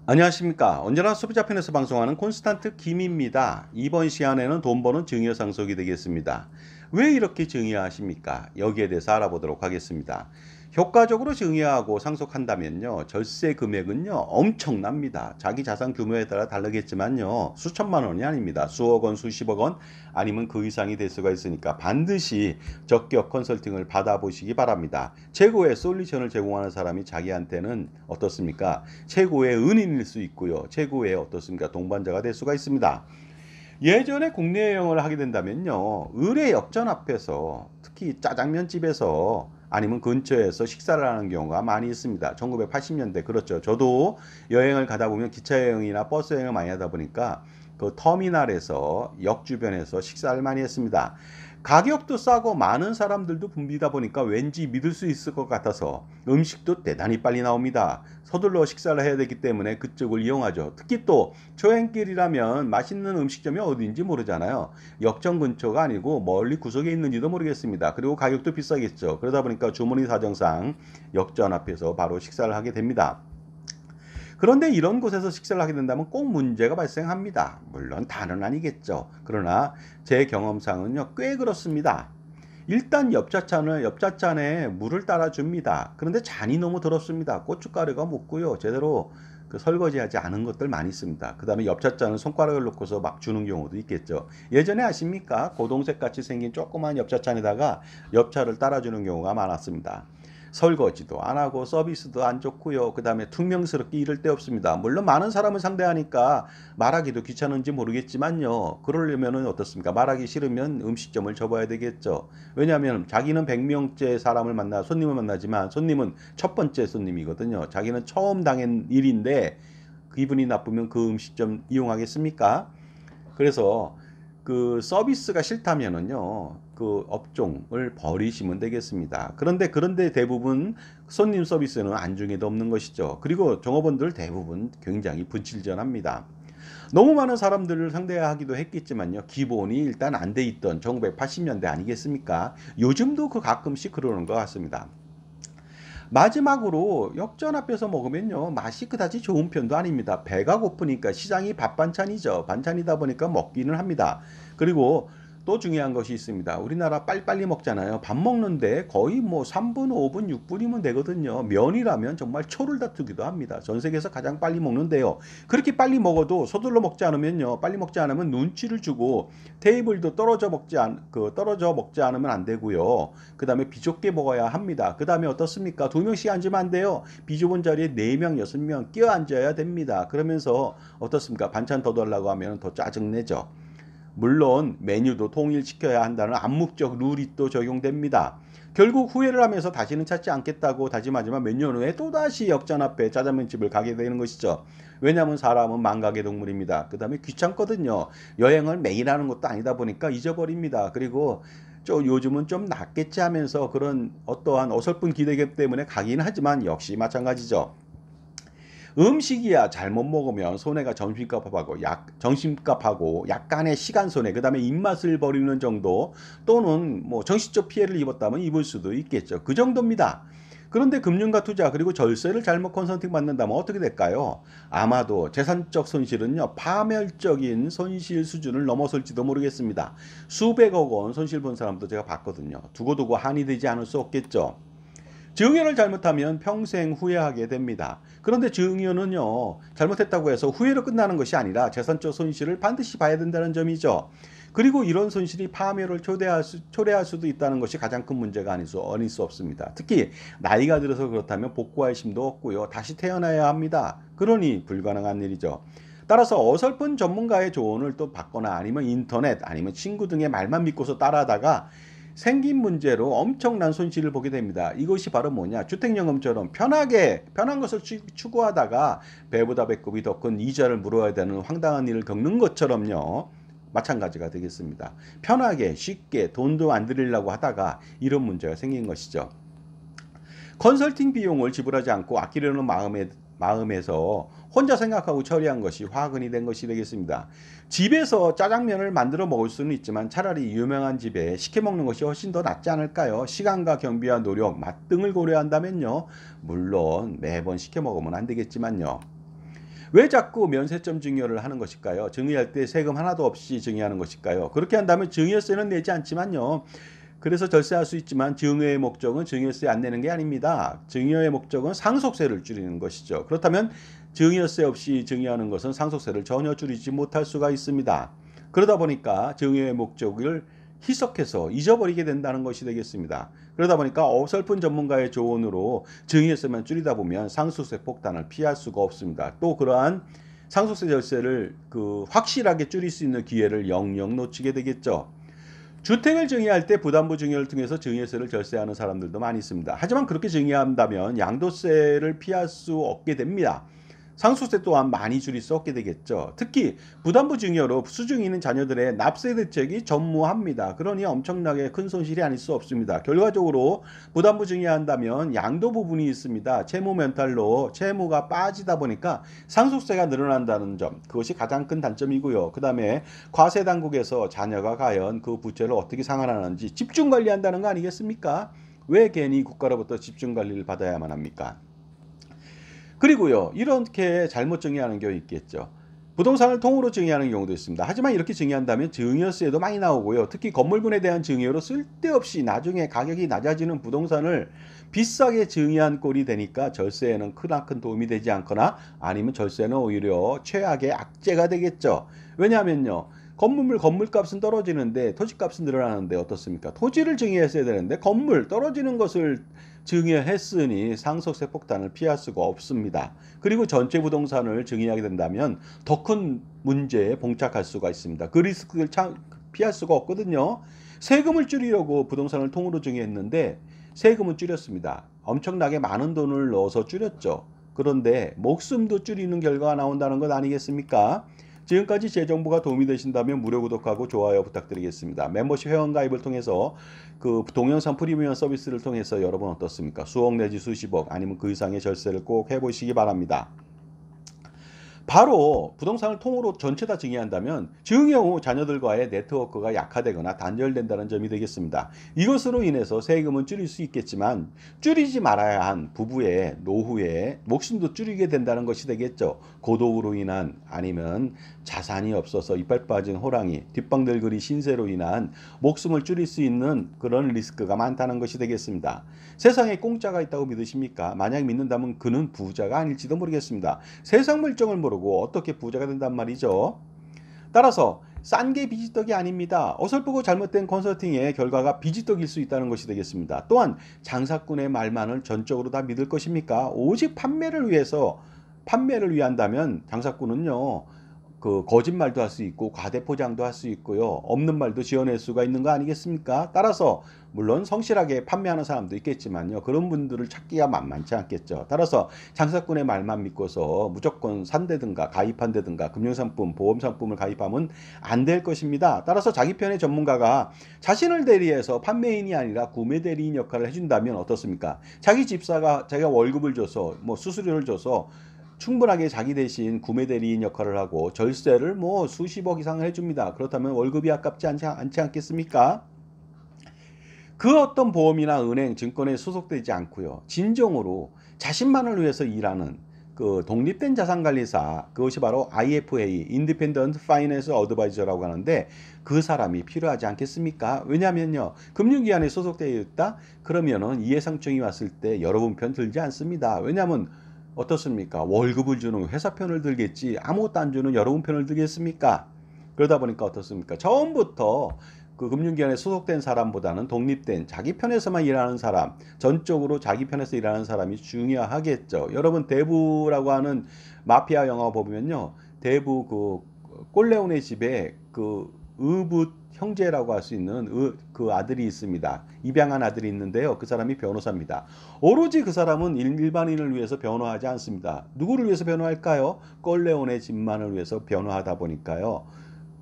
안녕하십니까. 언제나 소비자 편에서 방송하는 콘스탄트 김입니다. 이번 시간에는 돈 버는 증여 상속이 되겠습니다. 왜 이렇게 증여하십니까? 여기에 대해서 알아보도록 하겠습니다. 효과적으로 증여하고 상속한다면요, 절세 금액은요, 엄청납니다. 자기 자산 규모에 따라 다르겠지만요, 수천만 원이 아닙니다. 수억 원, 수십억 원, 아니면 그 이상이 될 수가 있으니까 반드시 적격 컨설팅을 받아보시기 바랍니다. 최고의 솔루션을 제공하는 사람이 자기한테는 어떻습니까? 최고의 은인일 수 있고요. 최고의 어떻습니까? 동반자가 될 수가 있습니다. 예전에 국내 여행을 하게 된다면요. 의뢰 역전 앞에서 특히 짜장면 집에서 아니면 근처에서 식사를 하는 경우가 많이 있습니다. 1980년대 그렇죠. 저도 여행을 가다 보면 기차 여행이나 버스 여행을 많이 하다 보니까 그 터미널에서 역 주변에서 식사를 많이 했습니다. 가격도 싸고 많은 사람들도 붐비다 보니까 왠지 믿을 수 있을 것 같아서 음식도 대단히 빨리 나옵니다. 서둘러 식사를 해야 되기 때문에 그쪽을 이용하죠. 특히 또 초행길이라면 맛있는 음식점이 어디인지 모르잖아요. 역전 근처가 아니고 멀리 구석에 있는지도 모르겠습니다. 그리고 가격도 비싸겠죠. 그러다 보니까 주머니 사정상 역전 앞에서 바로 식사를 하게 됩니다. 그런데 이런 곳에서 식사를 하게 된다면 꼭 문제가 발생합니다. 물론 다는 아니겠죠. 그러나 제 경험상은요, 꽤 그렇습니다. 일단 옆차찬에 물을 따라줍니다. 그런데 잔이 너무 더럽습니다. 고춧가루가 묻고요. 제대로 그 설거지하지 않은 것들 많이 있습니다. 그 다음에 옆차잔을 손가락을 놓고서 막 주는 경우도 있겠죠. 예전에 아십니까? 고동색 같이 생긴 조그만 옆차찬에다가 옆차를 따라주는 경우가 많았습니다. 설거지도 안 하고 서비스도 안 좋고요. 그 다음에 퉁명스럽게 이를 데 없습니다. 물론 많은 사람을 상대하니까 말하기도 귀찮은지 모르겠지만요. 그러려면은 어떻습니까? 말하기 싫으면 음식점을 접어야 되겠죠. 왜냐하면 자기는 100명째 사람을 만나 손님을 만나지만 손님은 첫 번째 손님이거든요. 자기는 처음 당한 일인데 기분이 나쁘면 그 음식점 이용하겠습니까? 그래서 그 서비스가 싫다면은요, 그 업종을 버리시면 되겠습니다. 그런데 대부분 손님 서비스는 안중에도 없는 것이죠. 그리고 종업원들 대부분 굉장히 분칠전합니다. 너무 많은 사람들을 상대하기도 했겠지만요, 기본이 일단 안 돼 있던 1980년대 아니겠습니까? 요즘도 그 가끔씩 그러는 것 같습니다. 마지막으로 역전 앞에서 먹으면요, 맛이 그다지 좋은 편도 아닙니다. 배가 고프니까 시장이 밥 반찬이죠. 반찬이다 보니까 먹기는 합니다. 그리고 또 중요한 것이 있습니다. 우리나라 빨리빨리 먹잖아요. 밥 먹는데 거의 뭐 3분, 5분, 6분이면 되거든요. 면이라면 정말 초를 다투기도 합니다. 전 세계에서 가장 빨리 먹는데요. 그렇게 빨리 먹어도 서둘러 먹지 않으면요, 빨리 먹지 않으면 눈치를 주고 테이블도 떨어져 먹지 않으면 안 되고요. 그 다음에 비좁게 먹어야 합니다. 그 다음에 어떻습니까? 두 명씩 앉으면 안 돼요. 비좁은 자리에 네 명, 여섯 명 끼어 앉아야 됩니다. 그러면서 어떻습니까? 반찬 더 달라고 하면 더 짜증내죠. 물론 메뉴도 통일시켜야 한다는 암묵적 룰이 또 적용됩니다. 결국 후회를 하면서 다시는 찾지 않겠다고 다짐하지만 몇 년 후에 또다시 역전 앞에 짜장면집을 가게 되는 것이죠. 왜냐하면 사람은 망각의 동물입니다. 그 다음에 귀찮거든요. 여행을 매일 하는 것도 아니다 보니까 잊어버립니다. 그리고 요즘은 좀 낫겠지 하면서 그런 어떠한 어설픈 기대 때문에 가긴 하지만 역시 마찬가지죠. 음식이야 잘못 먹으면 손해가 점심값하고 약간의 시간 손해, 그 다음에 입맛을 버리는 정도, 또는 뭐 정신적 피해를 입었다면 입을 수도 있겠죠. 그 정도입니다. 그런데 금융과 투자 그리고 절세를 잘못 컨설팅 받는다면 어떻게 될까요? 아마도 재산적 손실은요, 파멸적인 손실 수준을 넘어설지도 모르겠습니다. 수백억 원 손실 본 사람도 제가 봤거든요. 두고두고 한이 되지 않을 수 없겠죠. 증여를 잘못하면 평생 후회하게 됩니다. 그런데 증여는요, 잘못했다고 해서 후회로 끝나는 것이 아니라 재산적 손실을 반드시 봐야 된다는 점이죠. 그리고 이런 손실이 파멸을 초래할 수도 있다는 것이 가장 큰 문제가 아닐 수 없습니다. 특히 나이가 들어서 그렇다면 복구할 힘도 없고요. 다시 태어나야 합니다. 그러니 불가능한 일이죠. 따라서 어설픈 전문가의 조언을 또 받거나 아니면 인터넷 아니면 친구 등의 말만 믿고서 따라하다가 생긴 문제로 엄청난 손실을 보게 됩니다. 이것이 바로 뭐냐? 주택연금처럼 편한 것을 추구하다가 배보다 배꼽이 더 큰 이자를 물어야 되는 황당한 일을 겪는 것처럼요. 마찬가지가 되겠습니다. 편하게 쉽게 돈도 안 들이려고 하다가 이런 문제가 생긴 것이죠. 컨설팅 비용을 지불하지 않고 아끼려는 마음에서 혼자 생각하고 처리한 것이 화근이 된 것이 되겠습니다. 집에서 짜장면을 만들어 먹을 수는 있지만 차라리 유명한 집에 시켜 먹는 것이 훨씬 더 낫지 않을까요? 시간과 경비와 노력, 맛 등을 고려한다면요. 물론 매번 시켜 먹으면 안 되겠지만요. 왜 자꾸 면세점 증여를 하는 것일까요? 증여할 때 세금 하나도 없이 증여하는 것일까요? 그렇게 한다면 증여세는 내지 않지만요. 그래서 절세할 수 있지만 증여의 목적은 증여세 안 내는 게 아닙니다. 증여의 목적은 상속세를 줄이는 것이죠. 그렇다면 증여세 없이 증여하는 것은 상속세를 전혀 줄이지 못할 수가 있습니다. 그러다 보니까 증여의 목적을 희석해서 잊어버리게 된다는 것이 되겠습니다. 그러다 보니까 어설픈 전문가의 조언으로 증여세만 줄이다 보면 상속세 폭탄을 피할 수가 없습니다. 또 그러한 상속세 절세를 확실하게 줄일 수 있는 기회를 영영 놓치게 되겠죠. 주택을 증여할 때 부담부 증여를 통해서 증여세를 절세하는 사람들도 많이 있습니다. 하지만 그렇게 증여한다면 양도세를 피할 수 없게 됩니다. 상속세 또한 많이 줄일 수 없게 되겠죠. 특히 부담부 증여로 수중이 있는 자녀들의 납세 대책이 전무합니다. 그러니 엄청나게 큰 손실이 아닐 수 없습니다. 결과적으로 부담부 증여한다면 양도 부분이 있습니다. 채무 멘탈로 채무가 빠지다 보니까 상속세가 늘어난다는 점, 그것이 가장 큰 단점이고요. 그 다음에 과세 당국에서 자녀가 과연 그 부채를 어떻게 상환하는지 집중 관리한다는 거 아니겠습니까? 왜 괜히 국가로부터 집중 관리를 받아야만 합니까? 그리고요, 이렇게 잘못 증여하는 경우 있겠죠. 부동산을 통으로 증여하는 경우도 있습니다. 하지만 이렇게 증여한다면 증여세도 많이 나오고요. 특히 건물분에 대한 증여로 쓸데없이 나중에 가격이 낮아지는 부동산을 비싸게 증여한 꼴이 되니까 절세에는 크나큰 도움이 되지 않거나 아니면 절세는 오히려 최악의 악재가 되겠죠. 왜냐하면요, 건물값은 떨어지는데 토지값은 늘어나는데 어떻습니까? 토지를 증여했어야 되는데 건물 떨어지는 것을 증여했으니 상속세 폭탄을 피할 수가 없습니다. 그리고 전체 부동산을 증여하게 된다면 더 큰 문제에 봉착할 수가 있습니다. 그 리스크를 피할 수가 없거든요. 세금을 줄이려고 부동산을 통으로 증여했는데 세금은 줄였습니다. 엄청나게 많은 돈을 넣어서 줄였죠. 그런데 목숨도 줄이는 결과가 나온다는 것 아니겠습니까? 지금까지 제 정보가 도움이 되신다면 무료 구독하고 좋아요 부탁드리겠습니다. 멤버십 회원가입을 통해서 동영상 프리미엄 서비스를 통해서 여러분 어떻습니까? 수억 내지 수십억 아니면 그 이상의 절세를 꼭 해보시기 바랍니다. 바로 부동산을 통으로 전체 다 증여한다면 증여 후 자녀들과의 네트워크가 약화되거나 단절된다는 점이 되겠습니다. 이것으로 인해서 세금은 줄일 수 있겠지만 줄이지 말아야 한 부부의 노후에 목숨도 줄이게 된다는 것이 되겠죠. 고독으로 인한 아니면 자산이 없어서 이빨 빠진 호랑이, 뒷방들그리 신세로 인한 목숨을 줄일 수 있는 그런 리스크가 많다는 것이 되겠습니다. 세상에 공짜가 있다고 믿으십니까? 만약 믿는다면 그는 부자가 아닐지도 모르겠습니다. 세상 물정을 모르고 어떻게 부자가 된단 말이죠. 따라서 싼 게 비지떡이 아닙니다. 어설프고 잘못된 컨설팅의 결과가 비지떡일 수 있다는 것이 되겠습니다. 또한 장사꾼의 말만을 전적으로 다 믿을 것입니까? 오직 판매를 위한다면 장사꾼은요, 거짓말도 할 수 있고 과대포장도 할 수 있고요. 없는 말도 지어낼 수가 있는 거 아니겠습니까? 따라서 물론 성실하게 판매하는 사람도 있겠지만요. 그런 분들을 찾기가 만만치 않겠죠. 따라서 장사꾼의 말만 믿고서 무조건 산다든가 가입한다든가 금융상품, 보험상품을 가입하면 안 될 것입니다. 따라서 자기 편의 전문가가 자신을 대리해서 판매인이 아니라 구매 대리인 역할을 해준다면 어떻습니까? 자기 집사가 자기가 월급을 줘서 수수료를 줘서 충분하게 자기 대신 구매 대리인 역할을 하고 절세를 수십억 이상을 해줍니다. 그렇다면 월급이 아깝지 않지 않겠습니까? 그 어떤 보험이나 은행, 증권에 소속되지 않고요. 진정으로 자신만을 위해서 일하는 독립된 자산관리사, 그것이 바로 IFA, Independent Financial Advisor라고 하는데 그 사람이 필요하지 않겠습니까? 왜냐하면요, 금융기관에 소속되어 있다? 그러면은 이해상충이 왔을 때 여러분 편 들지 않습니다. 왜냐하면 어떻습니까? 월급을 주는 회사 편을 들겠지 아무것도 안 주는 여러분 편을 들겠습니까? 그러다 보니까 어떻습니까? 처음부터 그 금융기관에 소속된 사람보다는 독립된 자기 편에서만 일하는 사람, 전적으로 자기 편에서 일하는 사람이 중요하겠죠. 여러분 대부라고 하는 마피아 영화 보면요, 대부 꼴레오네 집에 의붓 형제라고 할 수 있는 그 아들이 있습니다. 입양한 아들이 있는데요. 그 사람이 변호사입니다. 오로지 그 사람은 일반인을 위해서 변호하지 않습니다. 누구를 위해서 변호할까요? 꼴레오네 집만을 위해서 변호하다 보니까요.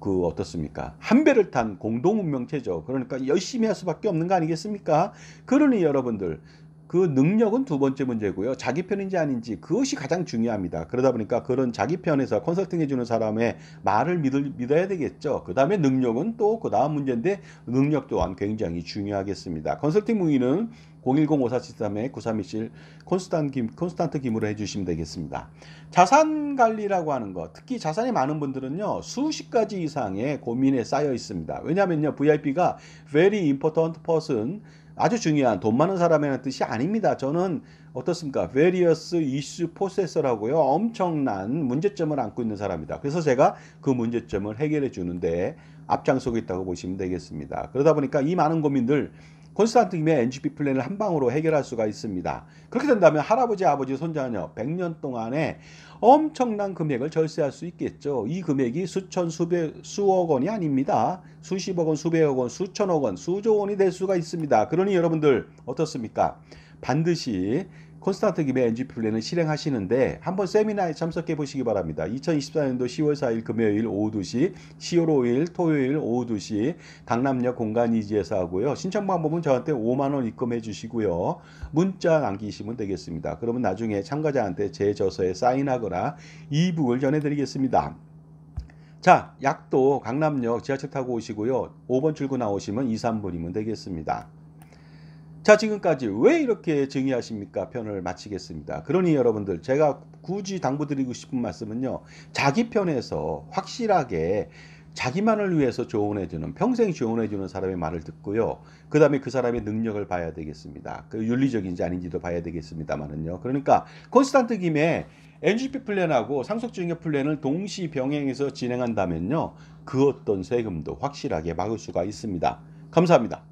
어떻습니까? 한 배를 탄 공동 운명체죠. 그러니까 열심히 할 수밖에 없는 거 아니겠습니까? 그러니 여러분들 그 능력은 두 번째 문제고요. 자기 편인지 아닌지 그것이 가장 중요합니다. 그러다 보니까 그런 자기 편에서 컨설팅 해주는 사람의 말을 믿어야 되겠죠. 그 다음에 능력은 또 그 다음 문제인데 능력 또한 굉장히 중요하겠습니다. 컨설팅 문의는 010-5473-9327 콘스탄트 김으로 해주시면 되겠습니다. 자산 관리라고 하는 것, 특히 자산이 많은 분들은요, 수십 가지 이상의 고민에 쌓여 있습니다. 왜냐하면요, VIP가 Very Important Person, 아주 중요한 돈 많은 사람이라는 뜻이 아닙니다. 저는 어떻습니까? Various Issue Possessor라고요. 엄청난 문제점을 안고 있는 사람이다. 그래서 제가 그 문제점을 해결해 주는데 앞장서고 있다고 보시면 되겠습니다. 그러다 보니까 이 많은 고민들 콘스탄트 김의 NGP 플랜을 한 방으로 해결할 수가 있습니다. 그렇게 된다면 할아버지, 아버지, 손자녀 100년 동안에 엄청난 금액을 절세할 수 있겠죠. 이 금액이 수천, 수억 원이 아닙니다. 수십억 원, 수백억 원, 수천억 원, 수조 원이 될 수가 있습니다. 그러니 여러분들 어떻습니까? 반드시 콘스탄트 김의 NG 플랜을 실행하시는데 한번 세미나에 참석해 보시기 바랍니다. 2024년도 10월 4일 금요일 오후 2시, 10월 5일 토요일 오후 2시 강남역 공간이지에서 하고요. 신청 방법은 저한테 5만 원 입금해 주시고요. 문자 남기시면 되겠습니다. 그러면 나중에 참가자한테 제 저서에 사인하거나 이북을 전해드리겠습니다. 자, 약도 강남역 지하철 타고 오시고요. 5번 출구 나오시면 2, 3분이면 되겠습니다. 자, 지금까지 왜 이렇게 증의하십니까? 편을 마치겠습니다. 그러니 여러분들, 제가 굳이 당부드리고 싶은 말씀은요, 자기 편에서 확실하게 자기만을 위해서 조언해주는, 평생 조언해주는 사람의 말을 듣고요. 그 다음에 그 사람의 능력을 봐야 되겠습니다. 그 윤리적인지 아닌지도 봐야 되겠습니다만은요. 그러니까 콘스탄트 김의 NGP 플랜하고 상속증여 플랜을 동시 병행해서 진행한다면요, 그 어떤 세금도 확실하게 막을 수가 있습니다. 감사합니다.